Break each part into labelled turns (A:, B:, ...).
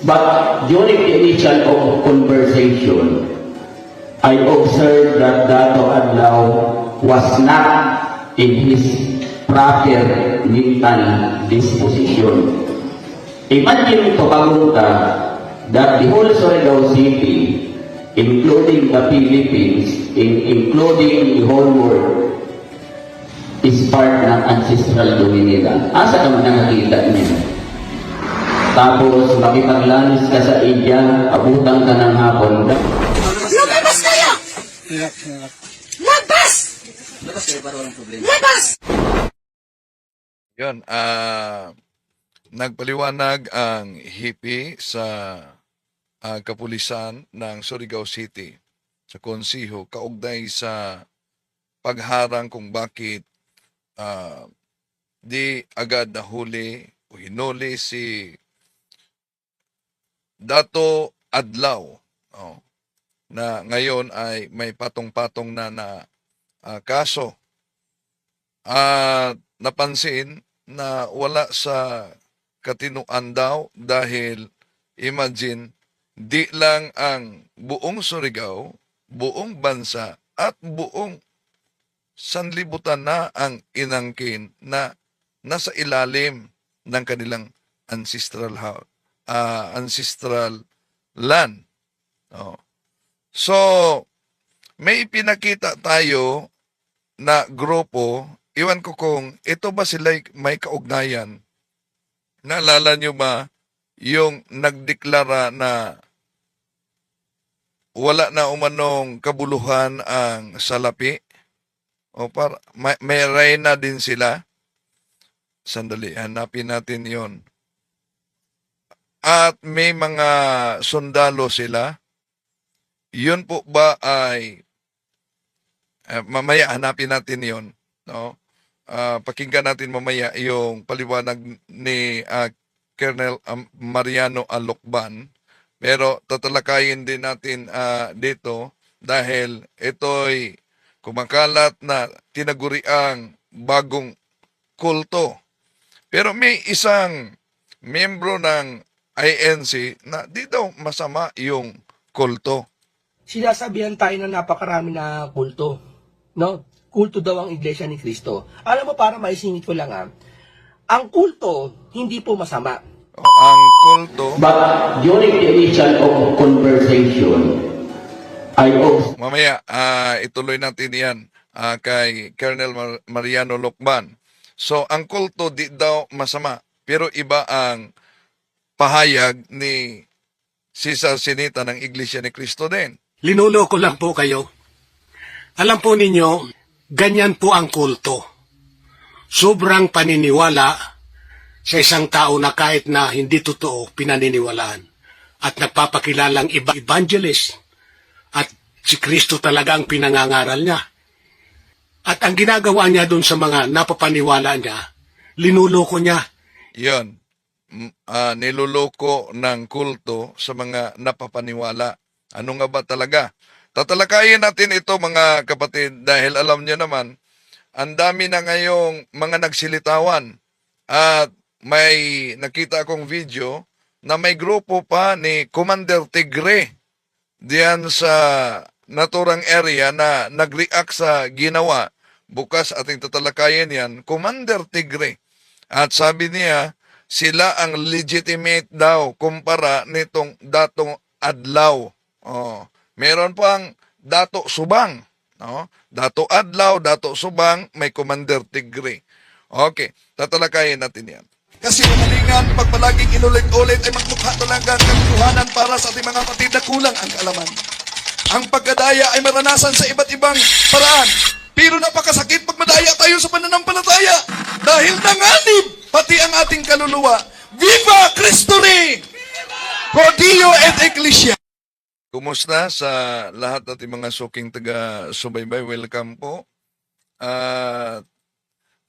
A: But during the initial conversation, I observed that Dato Adlaw was not in his proper mental disposition. Imagine to Kagunta that the whole Surigao City, including the Philippines, including the whole world, is part ng ancestral dominila. Asa ka man nakakita niya? Tapos makipaglanis ka sa India, abutan ka ng hapon.
B: Lumabas kayo! Labas! Labas kayo para walang problema. Labas!
C: Yun, nagpaliwanag ang hipi sa kapulisan ng Surigao City sa konsiho kaugnay sa pagharang kung bakit di agad nahuli o hinuli si Dato Adlaw, na ngayon ay may patong-patong na kaso. At napansin na wala sa katinuan daw dahil imagine, di lang ang buong Surigao, buong bansa at buong sanlibutan na ang inangkin na nasa ilalim ng kanilang ancestral land. So, may pinakita tayo na grupo, iwan ko kung ito ba sila may kaugnayan. Naalala nyo ba yung nagdeklara na wala na umanong kabuluhan ang salapi? O para, may reyna din sila? Sandali, hanapin natin yon. At may mga sundalo sila. Yun po ba ay mamaya hanapin natin yon, no? Pakinggan natin mamaya yung paliwanag ni Colonel Mariano Alocban. Pero tatalakayin din natin dito dahil ito'y kumakalat na tinaguriang bagong kulto. Pero may isang miyembro ng INC na di daw masama yung kulto.
D: Sinasabihan tayo na napakarami na kulto, no? Kulto daw ang Iglesia ni Cristo. Alam mo, para maisingit ko lang ang kulto, hindi po masama.
C: Ang kulto...
A: But during the initial conversation, I observed...
C: Mamaya, ituloy natin yan kay Colonel Mariano Locban. So, ang kulto di daw masama, pero iba ang pahayag ni Cesar Sinita ng Iglesia ni Cristo din.
E: Linuloko lang po kayo. Alam po ninyo, ganyan po ang kulto. Sobrang paniniwala sa isang tao na kahit na hindi totoo, pinaniniwalaan. At nagpapakilalang evangelist. At si Kristo talaga ang pinangangaral niya. At ang ginagawa niya doon sa mga napapaniwala niya, linuloko niya.
C: Yun, niluloko ng kulto sa mga napapaniwala. Ano nga ba talaga? Tatalakayin natin ito mga kapatid dahil alam niyo naman, ang dami na ngayong mga nagsilitawan at may nakita akong video na may grupo pa ni Commander Tigre diyan sa naturang area na nag-react sa ginawa. Bukas ating tatalakayin yan, Commander Tigre. At sabi niya, sila ang legitimate daw kumpara nitong Dato Adlaw. Meron pang Dato Subang. Dato Adlaw, Dato Subang, may Commander Tigre. Okay, tatalakayin natin yan. Kasi umalingan, pag palaging inulit-ulit ay magmukha talaga ang katuhanan para sa ating mga kapatid na kulang ang kaalaman. Ang pagkadaya ay maranasan sa iba't ibang paraan. Pero napakasakit pag madaya tayo sa pananampalataya. Dahil nanganib pati ang ating kaluluwa. Viva Cristo Rey! Pro Dio et Ecclesia! Kumusta sa lahat nating mga suking taga-subaybay? Welcome po.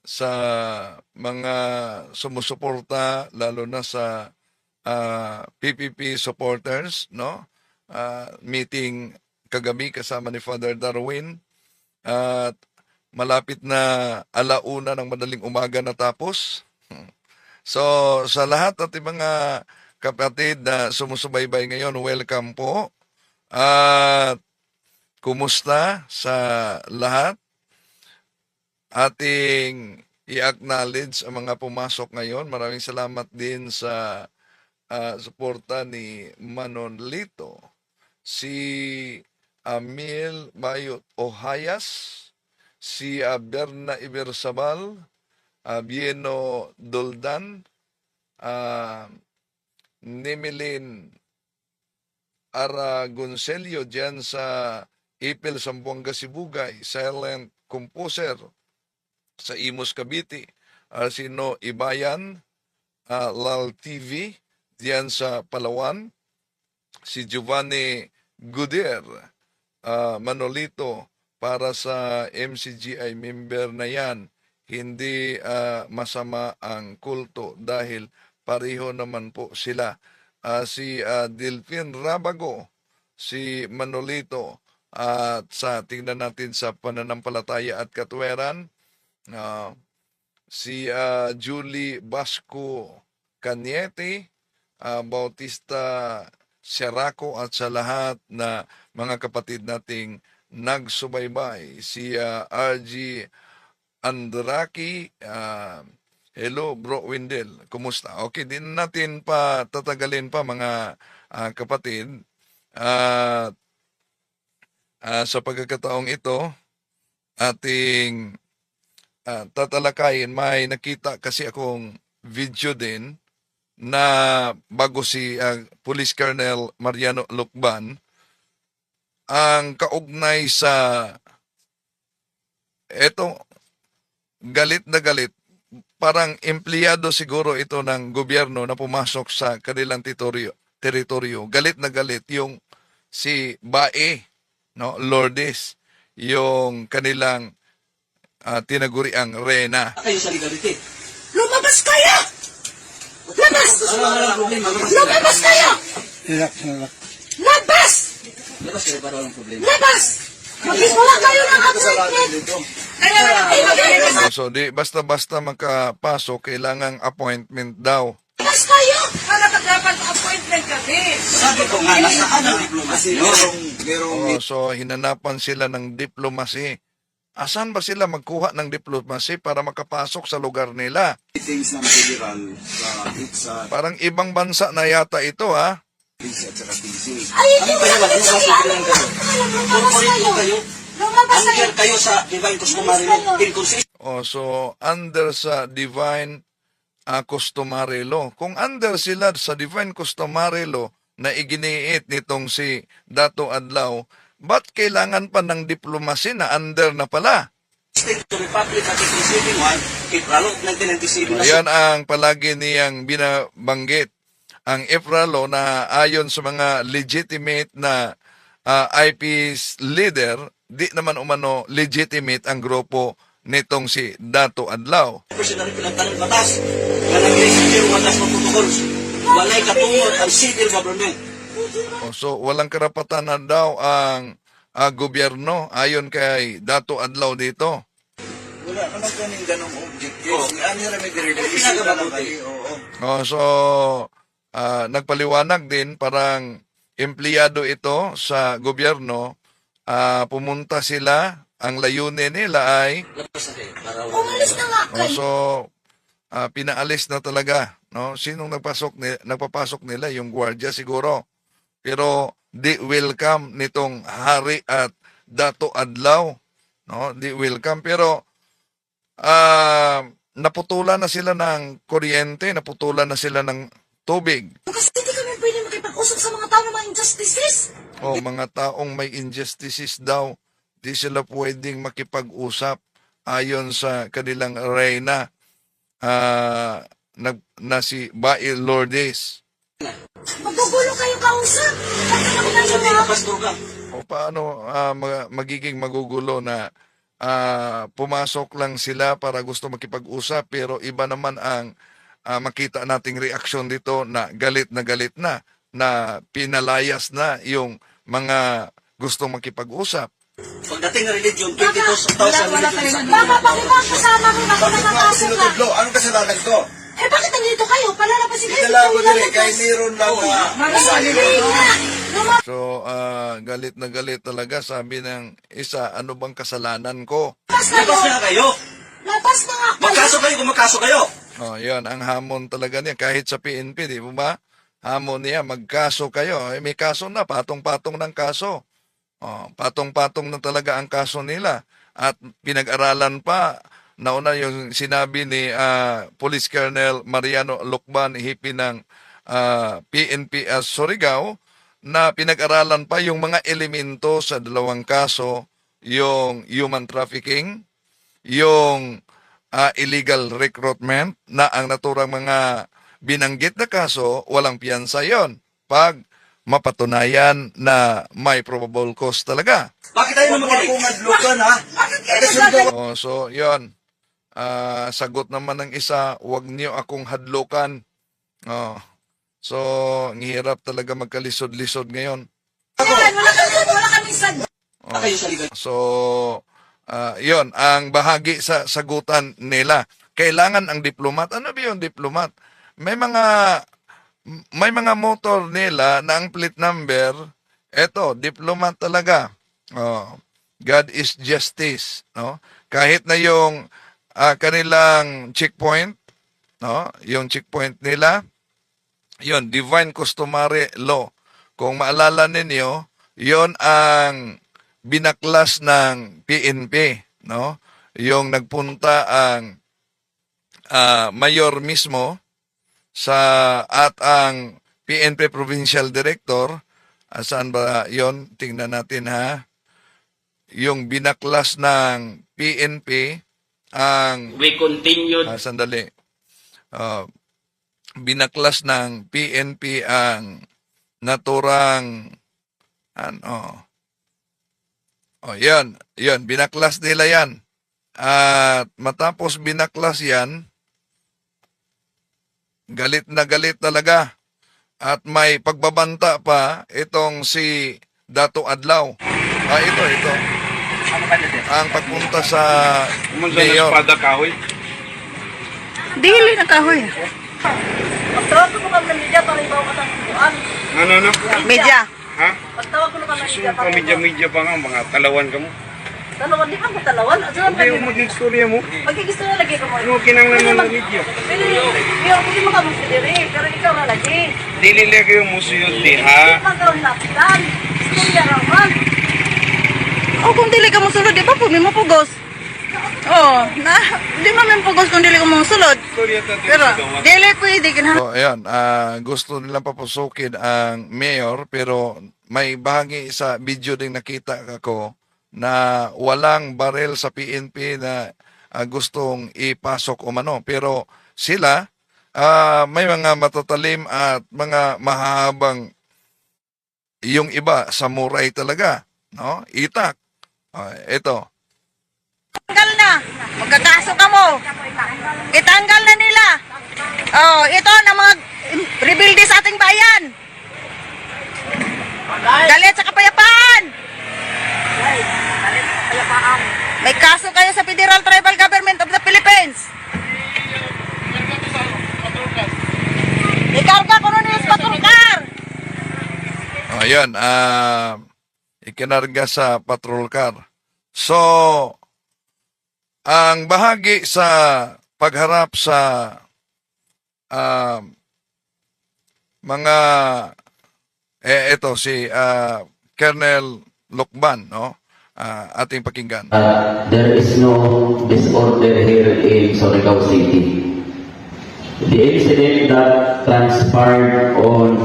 C: Sa mga sumusuporta, lalo na sa PPP supporters, no? Meeting kagabi kasama ni Father Darwin at malapit na 1:00 ng madaling umaga natapos. So, sa lahat nating mga kapatid na sumusubaybay ngayon, welcome po. At kumusta sa lahat? Ating i-acknowledge ang mga pumasok ngayon. Maraming salamat din sa suporta ni Manon Lito, si Amil Bayot Ohayas, si Berna Ibersabal, Bieno Doldan, Nimilin Aragoncelio dyan sa Ipil, Sambuanga, Sibugay, Silent Composer sa Imus, Cavite, Arsino Ibayan, Lal TV diyan sa Palawan, si Giovanni Guder, Manolito para sa MCGI member na yan. Hindi masama ang kulto dahil pareho naman po sila. Si Delphine Rabago, si Manolito, at sa tingnan natin sa pananampalataya at katweran, si Julie Basco Cañete, Bautista Seraco, at sa lahat na mga kapatid nating nagsubaybay, si RG Andraki, hello bro Windel, kumusta? Okay, din natin pa tatagalin pa mga kapatid. Sa pagkakataong ito, ating tatalakayin, may nakita kasi akong video din na bago si Police Colonel Mariano Lucban, ang kaugnay sa eto, galit na galit, parang empleyado siguro ito ng gobyerno na pumasok sa kanilang teritoryo. Galit na galit yung si Bae, no, Lourdes, yung kanilang tinaguriang reyna.
B: Kayo sa legality.
F: Lumabas kayo! Labas! Lumabas kayo! Labas!
B: Labas kayo para walang problema.
F: Labas! Mag-isula kayo ng appointment! Kaya wala kayo mag-isula!
C: So di basta-basta makapasok, kailangang appointment daw.
F: Labas kayo! Para dapat appointment kami!
B: Sabi ko nga, nasaan ang diplomasi?
C: So hinanapan sila ng diplomacy. Asan ba sila magkuha ng diplomacy para makapasok sa lugar nila?
G: Meetings ng federal sa
C: Parang ibang bansa na yata ito, ha?
G: PIS at saka TC.
F: Ay, hindi
B: Ano
F: mo
B: kayo,
F: namin
B: lumabas
F: sabi!
B: kayo lang kayo.
F: Lumabas
B: Corporate
F: kayo!
B: po kayo.
F: Lumabas kayo!
B: Under kayo sa Divine Customary Law. Inconsistent.
C: So under sa Divine Customary Law. Kung under sila sa Divine Customary Law na iginiit nitong si Dato Adlaw, ba't kailangan pa ng diplomacy na under na pala?
B: State to Republic at 1971, April 1997 na
C: Ayan ang palagi niyang binabanggit. Ang EFRALO na ayon sa mga legitimate na IP's leader, di naman umano legitimate ang grupo nitong si Dato Adlaw.
B: personal pinagtanong batas na nag-execute ang batas ng protocols. Walay katungod ang civil government.
C: So walang karapatan na daw ang gobyerno ayon kay Dato Adlaw dito.
G: Wala naman kaning ganong objective. Si Ani Rami dire-dire
B: Pinagababuti.
G: Oo.
C: So nagpaliwanag din, parang empleyado ito sa gobyerno, pumunta sila, ang layunin nila ay
B: Labas na kayo para walang
F: Umalis na nga kayo!
C: so pinaalis na talaga, no? Sinong nagpapasok nila? Yung gwardiya siguro. Pero di welcome nitong hari at Dato Adlaw, no? Di welcome, pero naputulan na sila ng kuryente, naputulan na sila ng tubig.
F: Kasi hindi kami pwede makipag-usap sa mga tao ng mga injustices!
C: O mga taong may injustices daw, di sila pwedeng makipag-usap ayon sa kanilang reyna na si Bae Lourdes.
F: Magugulo kayo kausap! Bakit kami
B: Sa
F: nandun
B: mga pastor ka.
C: O paano magiging magugulo na pumasok lang sila para gusto makipag-usap, pero iba naman ang makita nating reaksyon dito na galit na pinalayas na yung mga gustong makipag-usap.
B: Pagdating ng religion, 22,000 religion sa
F: Baka bakit ang kasama mo? Bakit nakakasok ka?
G: Ano kasalanan ko?
F: Eh, bakit nandito kayo? Palalapasin kayo.
G: Dala ko dili kay meron lang
C: So, galit na galit talaga. Sabi ng isa, ano bang kasalanan ko?
F: Labas na
B: Labas
F: kayo.
B: na kayo.
F: Labas na nga kayo.
B: Magkaso kayo kung magkaso kayo.
C: Oh, yun, ang hamon talaga niya. Kahit sa PNP, di ba? Hamon niya, magkaso kayo. Eh, may kaso na, patong-patong ng kaso. Oh, patong-patong na talaga ang kaso nila. At pinag-aralan pa, nauna yung sinabi ni Police Colonel Mariano Lucban, hipi ng PNP Surigao, na pinag-aralan pa yung mga elemento sa dalawang kaso, yung human trafficking, yung illegal recruitment, na ang naturang mga binanggit na kaso, walang piyansa yon pag mapatunayan na may probable cause talaga.
B: Bakit tayo naman
G: Kung
B: kinig?
G: adlukan ha.
C: Oh, so, yon. Sagot naman ng isa, wag niyo akong hadlukan. Oh. So, ang hirap talaga magkalisod-lisod ngayon.
F: Yan, wala kami sad.
B: Kayo sa ligan.
C: So, yon ang bahagi sa sagutan nila. Kailangan ang diplomat. Ano ba yung diplomat? May mga motor nila na ang plate number, eto, diplomat talaga. Oh, God is justice, no? Kahit na yung kanilang checkpoint, no? Yung checkpoint nila, yon, divine customary law. Kung maalala ninyo, yon ang binaklas ng PNP, no? Yung nagpunta ang mayor mismo at ang PNP Provincial Director, saan ba yon? Tingnan natin ha. Yung binaklas ng PNP ang
A: We continued
C: sandali. Binaklas ng PNP ang naturang yan, binaklas nila yan. At matapos binaklas yan, galit na galit talaga. At may pagbabanta pa itong si Dato Adlaw. Ito. Ang pagpunta sa mayor.
F: Dili na kahoy.
H: Pagtawag ko kami ng media para ibaw ka ng tubuan.
I: Ano?
F: Media.
I: Ha?
H: Pagtawag ko kami ng media
I: Susunod
H: para
I: ka media pa nga, mga talawan ka mo.
H: Talawan, di ka mo talawan. At saan
I: Hindi yung mag-istorya mo.
H: Magkikisto na lagi ka mo.
I: Ano kinanglan ng media?
H: Hindi mo ka magsidiri, pero ikaw na lagi.
I: Dili lagi yung musuyod di
H: Hindi
I: ha.
H: magaw lapitan. Istorya raman.
F: O kung dili ka mo sulod, di ba po, may mapugos? Oo, di mo may pugos kung dili ka mo sulod.
I: Istorya tayo
F: Pero,
I: sa gawa.
F: dili pwede ka
C: So, ayan, gusto nilang papusukin ang mayor, pero may bahagi sa video din nakita ko na walang barel sa PNP na gustong ipasok umano. Pero sila, may mga matatalim at mga mahahabang, yung iba, samurai talaga. No? Itak. Ito.
F: Tanggal na. Magkakaso ka mo. Itanggal na nila. Oh, ito na mga rebuildi sa ating bayan. Galit sa kapayapaan. May kaso kayo sa Federal Tribal Government of the Philippines. Ikarga ko nun yung patrol car.
C: Ayan, ikinarga sa patrol car. So, ang bahagi sa pagharap sa mga ito si Colonel Lucban, no? Ating pakinggan.
A: There is no disorder here in Surigao City. The incident that transpired on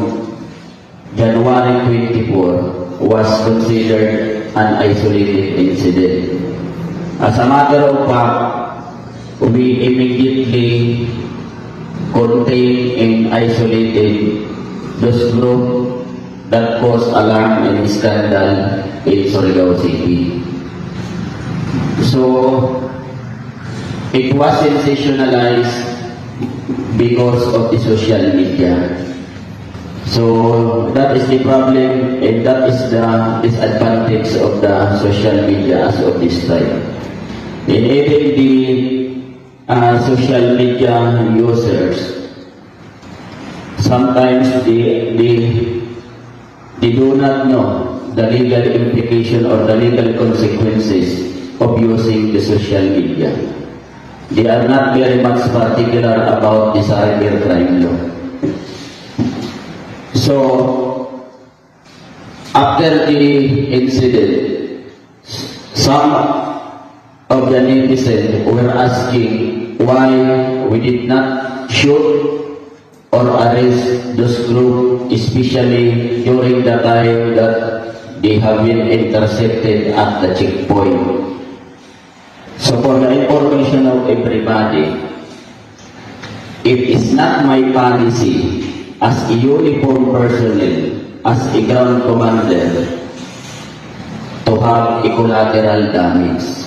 A: January 24 was considered an isolated incident. As a matter of fact, we immediately contained and isolated those groups that caused alarm and scandal in Surigao City. So, it was sensationalized because of the social media. So, that is the problem and that is the disadvantage of the social media as of this time. And even the social media users, sometimes they do not know the legal implication or the legal consequences of using the social media. They are not very much particular about the cybercrime law. So, after the incident, some of the netizens were asking why we did not shoot or arrest those group, especially during the time that they have been intercepted at the checkpoint. So for the information of everybody, it is not my policy as a uniform personnel, as a ground commander, to have a collateral damage.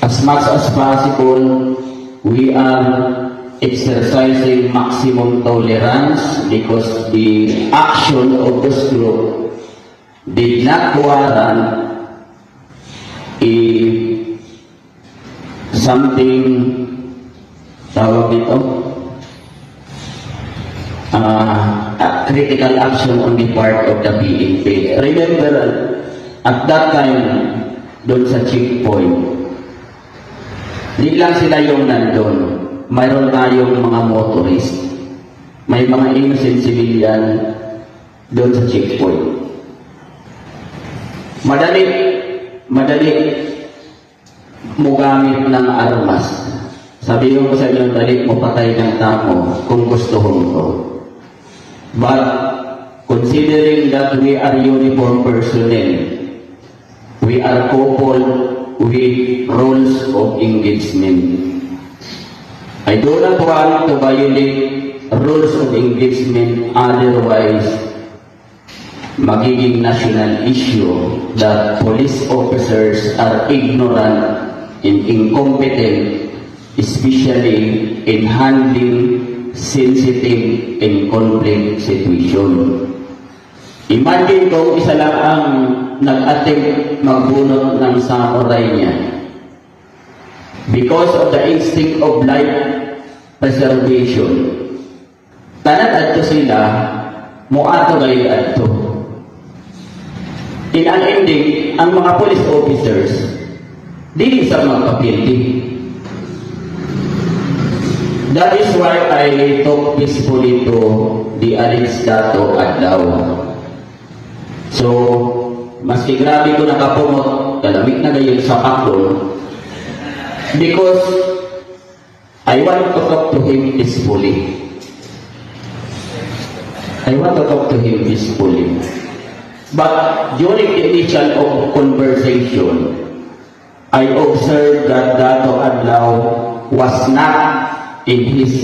A: As much as possible, we are exercising maximum tolerance because the action of this group did not warrant something tawag dito critical action on the part of the PNP. Remember, at that time, doon sa checkpoint, di lang sila yung nandun. Mayroon tayong mga motorist. May mga innocent civilian doon sa checkpoint. Madali mo gamit ng armas. Sabihin ko sa inyo, dali mo patay ng tao kung gusto mo. But, considering that we are uniform personnel, we are coupled with rules of engagement. I do not want to violate rules of engagement, otherwise magiging national issue that police officers are ignorant and incompetent, especially in handling sensitive and conflict situation. Imagine kung isa lang ang nag-attempt magbunot ng samurai niya. Because of the instinct of life preservation, tanan adto sila, muato kayo adto. In an ending, ang mga police officers, dili sa magpapildi. That is why I talk peacefully to the alleged Dato Adlaw. So, maski grabe ko nakapumot, kalamig na gayon sa pakon, because I want to talk to him peacefully. I want to talk to him peacefully. But during the initial conversation, I observed that Dato Adlaw was not in his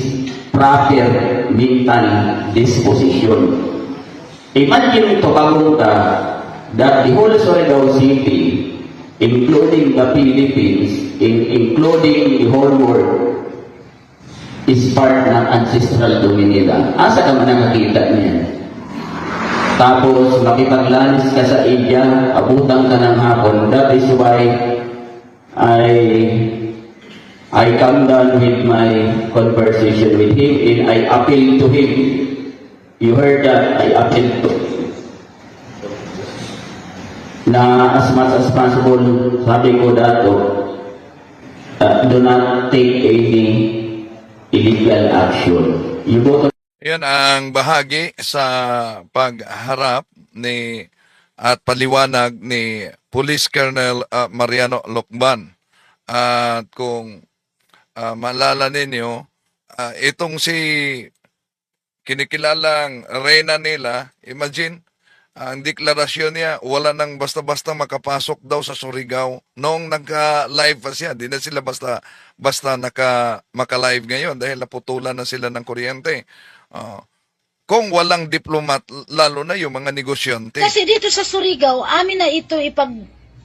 A: proper mental disposition. Imagine ito kamunta that the whole Surigao City, including the Philippines, including the whole world, is part ng ancestral domain nila. Asa ka man nakakita niya? Tapos makipaglanis ka sa India, abutang ka ng hapon. That is why I come down with my conversation with him and I appeal to him. You heard that? I appeal to na as much as possible, sabi ko dato, do not take any illegal action. You go to
C: Yan ang bahagi sa pagharap ni at paliwanag ni Police Colonel Mariano Lokban. At kung maalala ninyo, itong si kinikilalang reyna nila, imagine, ang deklarasyon niya, wala nang basta-basta makapasok daw sa Surigao. Noong nagka-live pa siya, di na sila basta maka-live ngayon dahil naputulan na sila ng kuryente. Kung walang diplomat, lalo na yung mga negosyante.
J: Kasi dito sa Surigao, amin na ito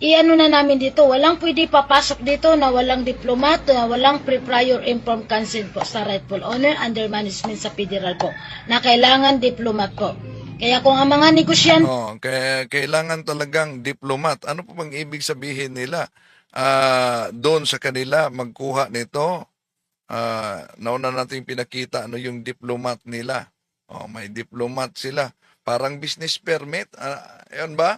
J: iano na namin dito. Walang pwede papasok dito na walang diplomat, na walang pre-prior informed consent po sa rightful owner under management sa federal po. Na kailangan diplomat po. Kaya kung ang mga negosyante...
C: Kaya kailangan talagang diplomat. Ano po bang ibig sabihin nila? doon sa kanila magkuha nito. Nauna nating pinakita ano yung diplomat nila. May diplomat sila. Parang business permit. Yun ba?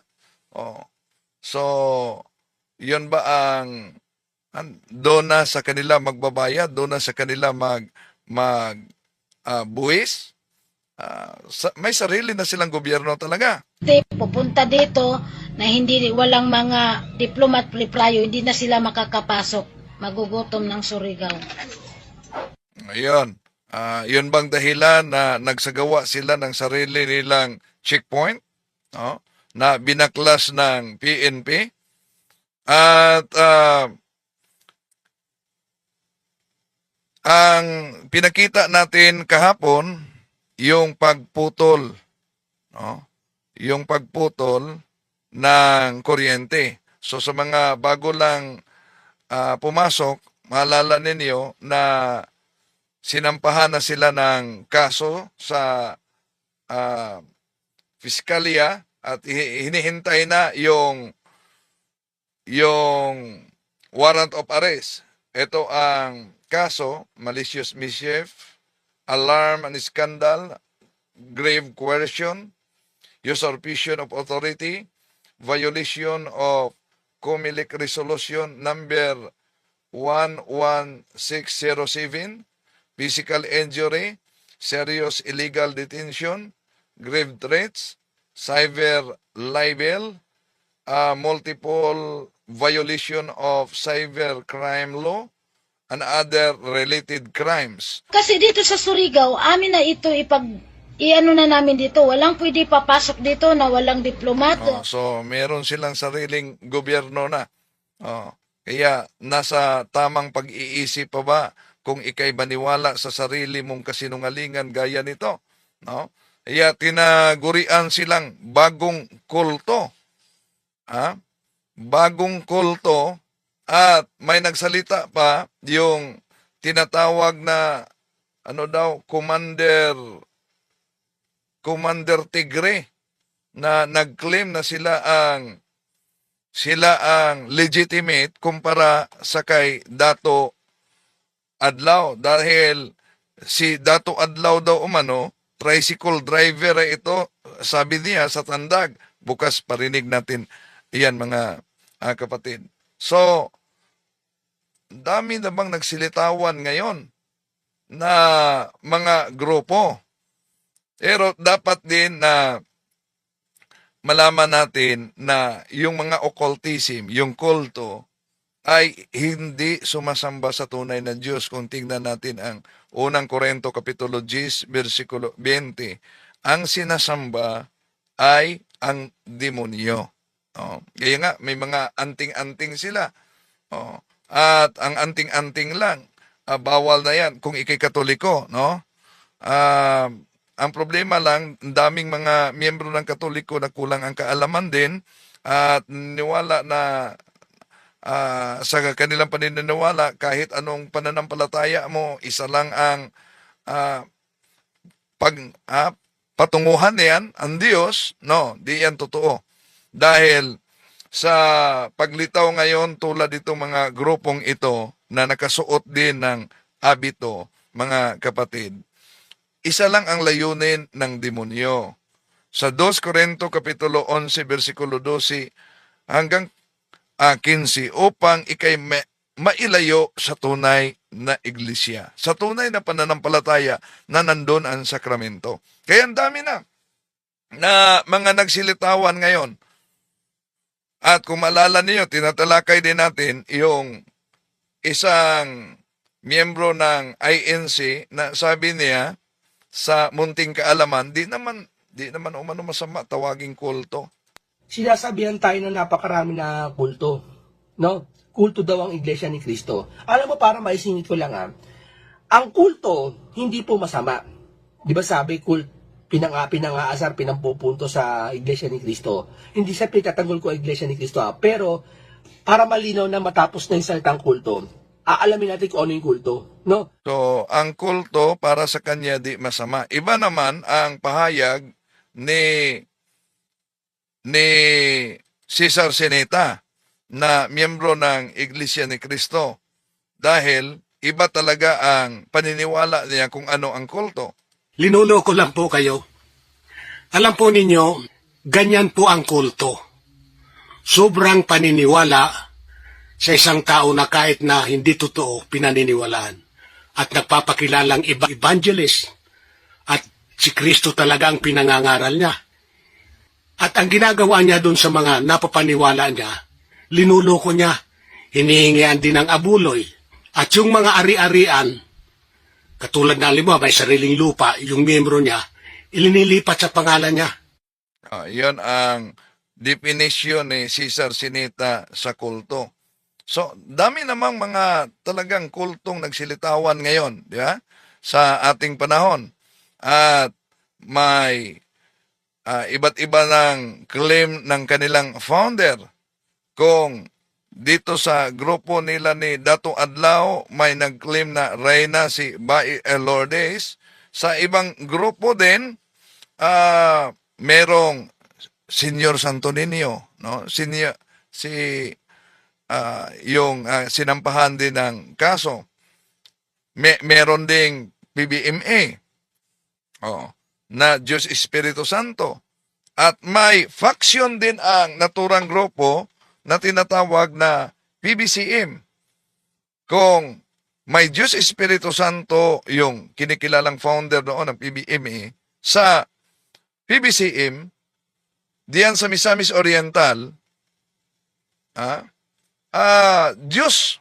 C: So, yun ba doon na sa kanila magbabayad, doon na sa kanila buwis? May sarili na silang gobyerno talaga.
J: Pupunta dito na walang mga diplomat priprayo, hindi na sila makakapasok. Magugutom ng Surigao.
C: Ayun. Yun bang dahilan na nagsagawa sila ng sarili nilang checkpoint? Na binaklas ng PNP? At ang pinakita natin kahapon, yung pagputol. Yung pagputol ng kuryente. So sa mga bago lang pumasok, maalala ninyo na sinampahan na sila ng kaso sa piskalya at hinihintay na yung warrant of arrest. Ito ang kaso, malicious mischief, alarm and scandal, grave coercion, usurpation of authority, violation of COMELEC Resolution number 11607, physical injury, serious illegal detention, grave threats, cyber libel, multiple violation of cyber crime law, and other related crimes.
J: Kasi dito sa Surigao, amin na ito iano na namin dito. Walang pwede papasok dito na walang diplomat.
C: So, meron silang sariling gobyerno na. Kaya, nasa tamang pag-iisip pa ba kung ikay baniwala sa sarili mong kasinungalingan gaya nito? Kaya, tinagurian silang bagong kulto. Bagong kulto. At may nagsalita pa yung tinatawag na Commander Tigre na nag-claim na sila ang legitimate kumpara sa kay Dato Adlaw dahil si Dato Adlaw daw tricycle driver ito, sabi niya sa Tandag. Bukas parinig natin iyan mga kapatid. So, dami na bang nagsilitawan ngayon na mga grupo. Pero dapat din na malaman natin na yung mga occultism, yung kulto, ay hindi sumasamba sa tunay na Diyos. Kung tingnan natin ang unang Korinto Kapitulo 10, versikulo 20, ang sinasamba ay ang demonyo. Kaya nga, may mga anting-anting sila. At ang anting-anting lang, bawal na yan kung ikay Katoliko. Ang problema lang, ang daming mga miyembro ng Katoliko na kulang ang kaalaman din at niwala na sa kanilang paniniwala, kahit anong pananampalataya mo, isa lang ang patunguhan niyan, ang Diyos. No, di yan totoo. Dahil sa paglitaw ngayon tulad itong mga grupong ito na nakasuot din ng abito, mga kapatid, isa lang ang layunin ng demonyo. Sa 2 Korinto Kapitulo 11, versikulo 12 hanggang 15, upang ikay mailayo sa tunay na iglesia, sa tunay na pananampalataya na nandun ang sakramento. Kaya ang dami na mga nagsilitawan ngayon. At kung maalala niyo, tinatalakay din natin yung isang miyembro ng INC na sabi niya sa munting kaalaman, di naman umano masama tawaging kulto.
D: Sinasabihan tayo na napakarami na kulto. No? Kulto daw ang Iglesia ni Cristo. Alam mo, para maisingit ko lang ang kulto, hindi po masama. Di ba sabi, pinangaasar, pinampupunto sa Iglesia ni Cristo. Hindi sa pitatanggol ko ang Iglesia ni Cristo. Pero, para malinaw na matapos na yung salitang kulto, aalamin natin kung ano yung kulto. No?
C: So, ang kulto para sa kanya di masama. Iba naman ang pahayag ni Cesar Sineta na miyembro ng Iglesia ni Cristo dahil iba talaga ang paniniwala niya kung ano ang kulto.
E: Linuloko lang po kayo. Alam po ninyo, ganyan po ang kulto. Sobrang paniniwala sa isang tao na kahit na hindi totoo, pinaniniwalaan. At nagpapakilalang evangelist. At si Kristo talaga ang pinangangaral niya. At ang ginagawa niya doon sa mga napapaniwala niya, linuloko niya, hinihingian din ng abuloy. At yung mga ari-arian, katulad na lima, may sariling lupa, yung miyembro niya, ilinilipat sa pangalan niya.
C: Yan ang definition ni Cesar Sinita sa kulto. So, dami namang mga talagang kultong nagsilitawan ngayon, di ba? Sa ating panahon. At may iba't iba ng claim ng kanilang founder. Kung dito sa grupo nila ni Dato Adlaw, may nag-claim na reyna si Bai Lourdes. Sa ibang grupo din, merong Senyor Santo Niño, no? Yung sinampahan din ng kaso. Meron ding PBMA, na Diyos Espiritu Santo. At may faction din ang naturang grupo na tinatawag na PBCM. Kung may Diyos Espiritu Santo yung kinikilalang founder noon ng PBMA, sa PBCM, diyan sa Misamis Oriental, Diyos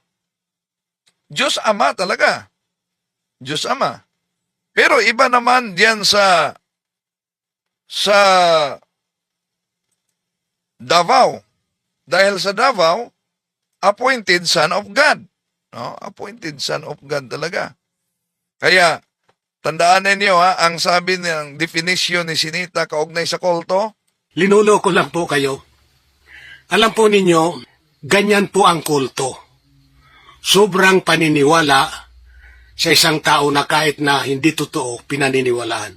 C: Ama talaga. Diyos Ama. Pero iba naman diyan sa Davao. Dahil sa Davao, appointed Son of God. No? Appointed Son of God talaga. Kaya, tandaan ninyo ang sabi ng definition ni Sinita kaugnay sa kulto.
E: Linuloko lang po kayo. Alam po ninyo, ganyan po ang kulto. Sobrang paniniwala sa isang tao na kahit na hindi totoo, pinaniniwalaan.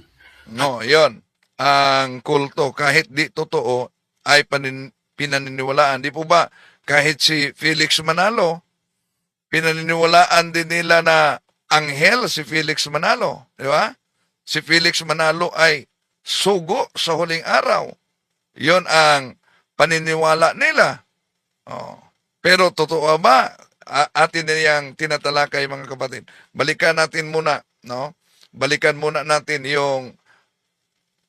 C: No, yon. Ang kulto, kahit di totoo, ay pinaniniwalaan. Di po ba, kahit si Felix Manalo, pinaniniwalaan din nila na anghel si Felix Manalo. Di ba? Si Felix Manalo ay sugo sa huling araw. Yon ang paniniwala nila. Pero totoo ba? Atin niyang tinatalakay, mga kapatid. Balikan natin muna, no? Balikan muna natin yung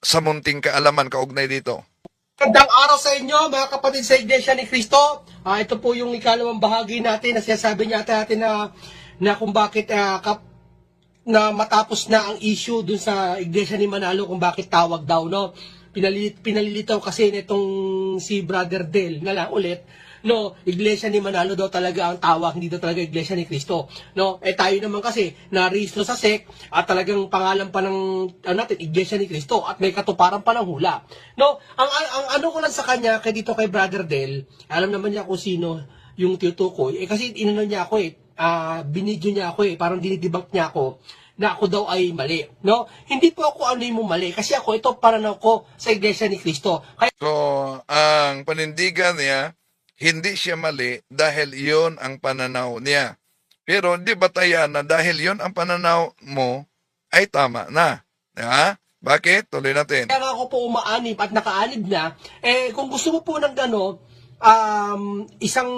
C: sa munting kaalaman kaugnay dito.
D: Magandang araw sa inyo, mga kapatid sa Iglesia ni Cristo. Ito po yung ikalawang bahagi natin na sinasabi natin na kung bakit na matapos na ang issue dun sa Iglesia ni Manalo kung bakit tawag daw, no? Pinalilitaw kasi nitong si Brother Del na lang ulit, no, Iglesia ni Manalo daw talaga ang tawag, hindi daw talaga Iglesia ni Cristo, no? Tayo naman kasi narehistro sa SEC at talagang pangalan pa ng natin Iglesia ni Cristo at may katuparan pa ng hula, no? Ang ano ko lang sa kanya kay dito kay Brother Del, alam naman niya kung sino yung tinutukoy, kasi inano niya ako binidyo niya ako parang dinidebunk niya ako na ako daw ay mali, no? Hindi po ako ano yung mali kasi ako ito pananaw ko sa Iglesia ni Cristo.
C: So, ang panindigan niya, hindi siya mali dahil yon ang pananaw niya. Pero hindi batayan na dahil yon ang pananaw mo ay tama na. Diba? Bakit? Tuloy natin.
D: Kaya ako po umaanib at nakaanib na, kung gusto mo po ng isang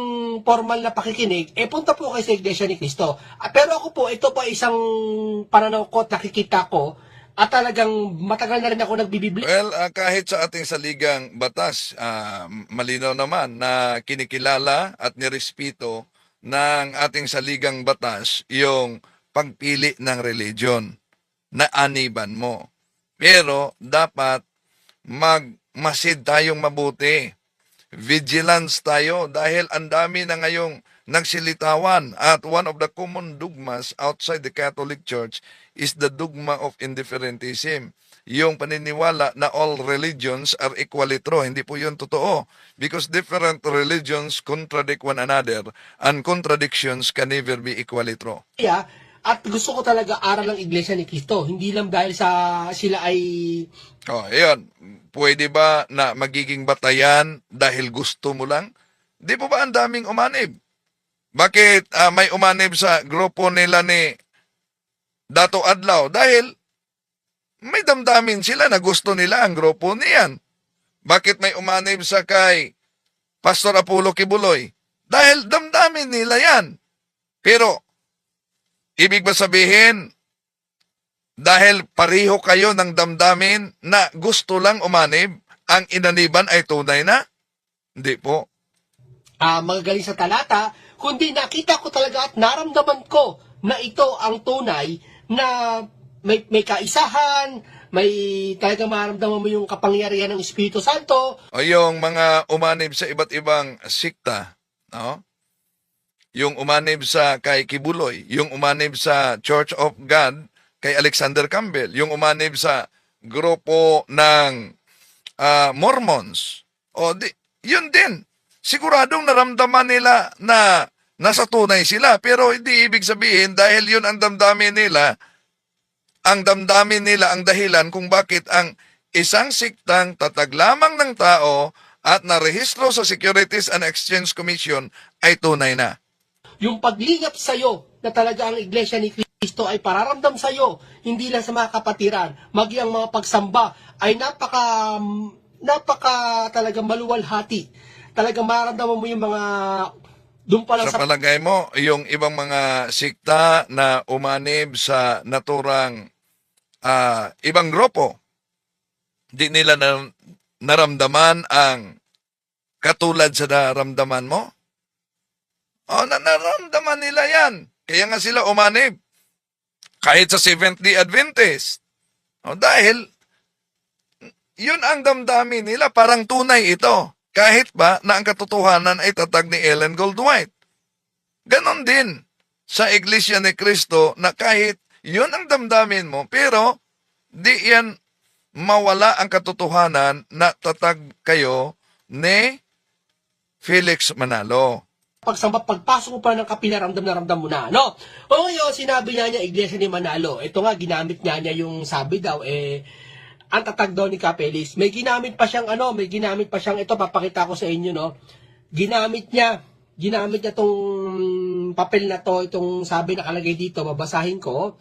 D: formal na pakikinig, punta po kayo sa Iglesia ni Cristo. Pero ako po, ito po isang pananaw ko at nakikita ko at talagang matagal na rin ako nagbibibli.
C: Well, kahit sa ating saligang batas, malinaw naman na kinikilala at nirespeto ng ating saligang batas yung pagpili ng religion na aniban mo. Pero dapat magmasid tayong mabuti. Vigilance tayo dahil ang dami na ngayong nagsilitawan at one of the common dogmas outside the Catholic Church is the dogma of indifferentism. Yung paniniwala na all religions are equally true. Hindi po yun totoo because different religions contradict one another and contradictions can never be equally true.
D: At gusto ko talaga aral ng Iglesia ni Cristo. Hindi lang dahil sila ay...
C: Ayun. Pwede ba na magiging batayan dahil gusto mo lang? Di po ba ang daming umanib? Bakit may umanib sa grupo nila ni Dato Adlaw? Dahil may damdamin sila na gusto nila ang grupo niyan. Bakit may umanib sa kay Pastor Apollo Kibuloy? Dahil damdamin nila yan. Pero, ibig ba sabihin, dahil pareho kayo ng damdamin na gusto lang umanib, ang inaniban ay tunay na? Hindi po.
D: Magagaling sa talata, kundi nakita ko talaga at naramdaman ko na ito ang tunay na may kaisahan, may talagang maramdaman mo yung kapangyarihan ng Espiritu Santo.
C: O yung mga umanib sa iba't ibang sikta, no? Yung umanib sa kay Kibuloy, yung umanib sa Church of God kay Alexander Campbell, yung umanib sa grupo ng Mormons. Yun din. Siguradong naramdaman nila na nasa tunay sila, pero hindi ibig sabihin dahil yun ang damdamin nila, ang dahilan kung bakit ang isang siktang tatag lamang ng tao at narehistro sa Securities and Exchange Commission ay tunay na.
D: Yung paglingap sa'yo na talaga ang Iglesia ni Cristo ay pararamdam sa'yo, hindi lang sa mga kapatiran, maging ang mga pagsamba ay napaka talagang maluwalhati. Talagang mararamdaman mo yung mga doon pa lang
C: Sa palagay mo, yung ibang mga sikta na umanib sa naturang ibang grupo, di nila naramdaman ang katulad sa naramdaman mo? Naramdaman nila yan. Kaya nga sila umanib. Kahit sa Seventh-day Adventist. Dahil, yun ang damdamin nila, parang tunay ito. Kahit ba na ang katotohanan ay tatag ni Ellen Goldwhite. Ganon din sa Iglesia ni Cristo na kahit yun ang damdamin mo, pero di yan mawala ang katotohanan na tatag kayo ni Felix Manalo.
D: pagsamba, pagpasok mo pa ng kapinaramdam na ramdam mo na, no? O ngayon, sinabi niya Iglesia ni Manalo. Ito nga, ginamit niya yung sabi daw, ang tatag daw ni Capelis. May ginamit pa siyang ito, papakita ko sa inyo, no? Ginamit niya tong papel na to, itong sabi nakalagay dito, babasahin ko.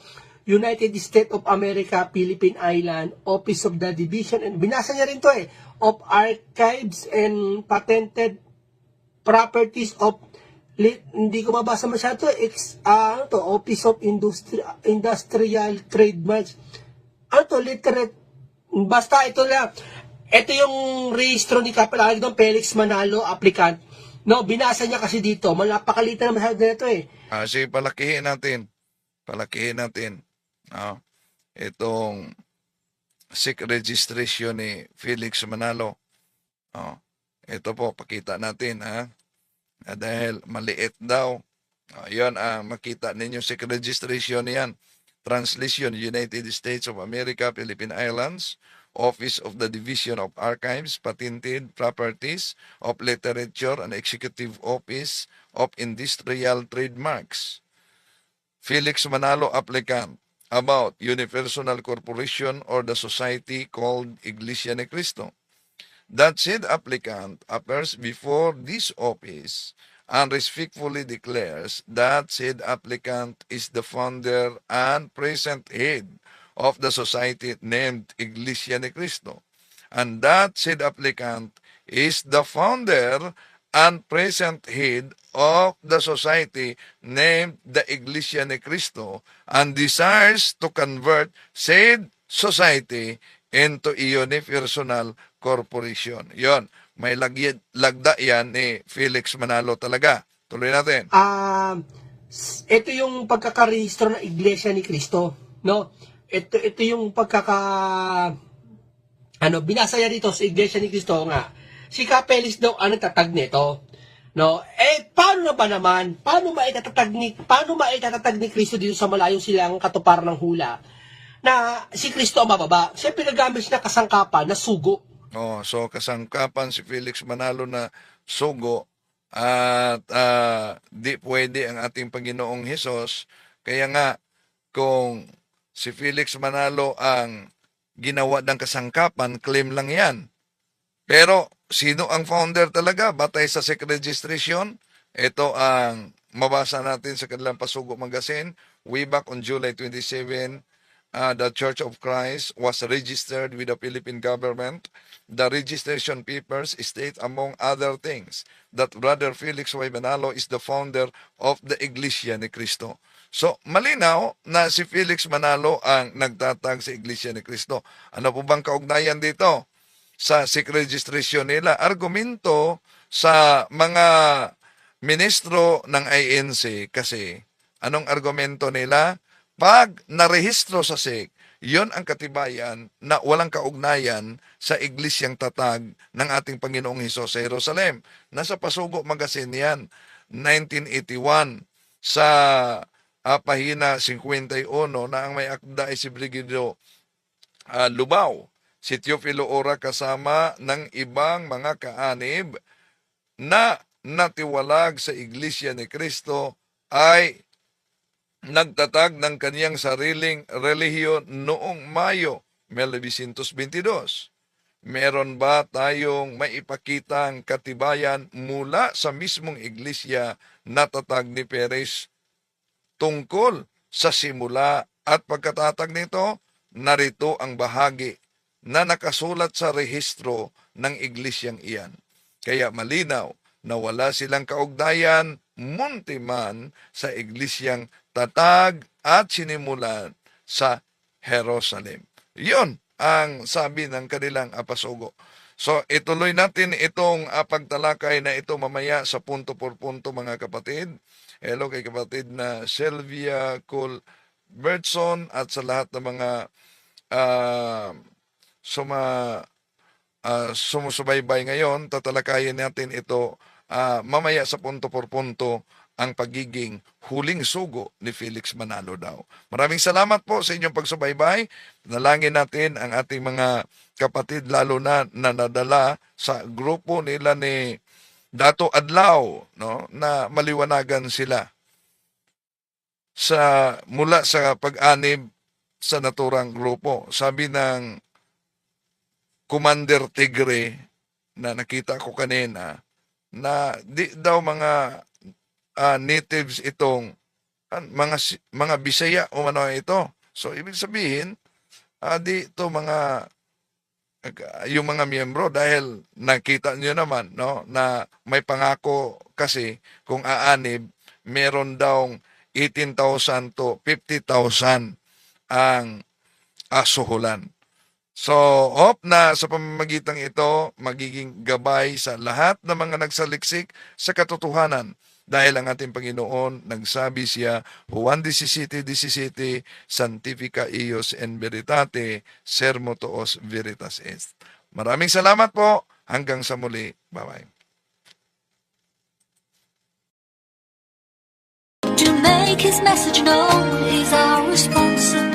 D: United States of America, Philippine Island, Office of the Division, and binasa niya rin to of Archives and Patented Properties of, hindi ko mabasa masyado, Office of Industrial Trademarks. Literate, basta ito lang. Ito yung rehistro ni Kapelagay doon, Felix Manalo, applicant. No, binasa niya kasi dito. Napakalitan naman na ito
C: Sige, palakihin natin. Itong SIC registration ni Felix Manalo. Ito po, pakita natin, dahil maliit daw. Yan, makita ninyo SIC registration niyan. Translation, United States of America, Philippine Islands, Office of the Division of Archives, Patented Properties of Literature, and Executive Office of Industrial Trademarks. Felix Manalo, applicant, about Unipersonal Corporation or the society called Iglesia ni Cristo. That said applicant appears before this office and respectfully declares that said applicant is the founder and present head of the society named Iglesia ni Cristo, and that said applicant is the founder and present head of the society named the Iglesia ni Cristo, and desires to convert said society into a unipersonal corporation. Yon, may lagda yan ni Felix Manalo talaga. Tuloy natin.
D: Ito yung pagkakarehistro ng Iglesia ni Cristo, no? Ito yung binasa niya dito sa Iglesia ni Cristo nga. Si Capelis daw ang tatag nito. No? Paano maitatag ni Cristo dito sa malayong silang katuparan ng hula na si Cristo ang mababa? Siyempre nagamit siya na kasangkapan na sugo.
C: So kasangkapan si Felix Manalo na sugo at di pwede ang ating Panginoong Hesus. Kaya nga, kung si Felix Manalo ang ginawa ng kasangkapan, claim lang yan. Pero sino ang founder talaga? Batay sa SEC registration, ito ang mabasa natin sa kanilang Pasugo Magazine. Way back on July 27, the Church of Christ was registered with the Philippine government. The registration papers state, among other things, that Brother Felix Y. Manalo is the founder of the Iglesia ni Cristo. So, malinaw na si Felix Manalo ang nagtatag sa Iglesia ni Cristo. Ano po bang kaugnayan dito? Sa SEC registration nila, argumento sa mga ministro ng INC kasi anong argumento nila? Pag narehistro sa SEC, yon ang katibayan na walang kaugnayan sa iglesyang tatag ng ating Panginoong Hesus sa Jerusalem. Nasa Pasugo Magazine yan, 1981, sa pahina 51 na ang may akda ay si Brigido Lubao. Si Teofilo Ora kasama ng ibang mga kaanib na natiwalag sa Iglesia ni Cristo ay nagtatag ng kaniyang sariling relihiyon noong Mayo 1922. Meron ba tayong maipakitang katibayan mula sa mismong iglesia na tatag ni Perez tungkol sa simula at pagkatatag nito? Narito ang bahagi na nakasulat sa rehistro ng iglesyang iyan. Kaya malinaw na wala silang kaugnayan muntiman sa iglesyang tatag at sinimulan sa Jerusalem. Yun ang sabi ng kanilang Pasugo. So ituloy natin itong pagtalakay na ito mamaya sa punto por punto, mga kapatid. Hello kay kapatid na Sylvia Colbertson at sa lahat ng mga sumusubaybay ngayon. Tatalakayin natin ito mamaya sa punto por punto, ang pagiging huling sugo ni Felix Manalo daw. Maraming salamat po sa inyong pagsubaybay. Nalangin natin ang ating mga kapatid, lalo na nadala sa grupo nila ni Dato Adlaw, no, na maliwanagan sila mula sa pag-anib sa naturang grupo. Sabi ng Commander Tigre na nakita ko kanina, na di daw mga natives itong mga Bisaya o ano ito. So ibig sabihin, di ito yung mga miyembro, dahil nakita niyo naman, no, na may pangako kasi kung aanib, meron daw 18,000 to 50,000 ang suhulan. So, hope na sa pamamagitan ito, magiging gabay sa lahat ng mga nagsaliksik sa katotohanan. Dahil ang ating Panginoon, nagsabi siya, Juan 17:17, Sanctifica ius en veritate, sermo tuos veritas est. Maraming salamat po. Hanggang sa muli. Bye-bye.
K: To make his message known is our responsibility.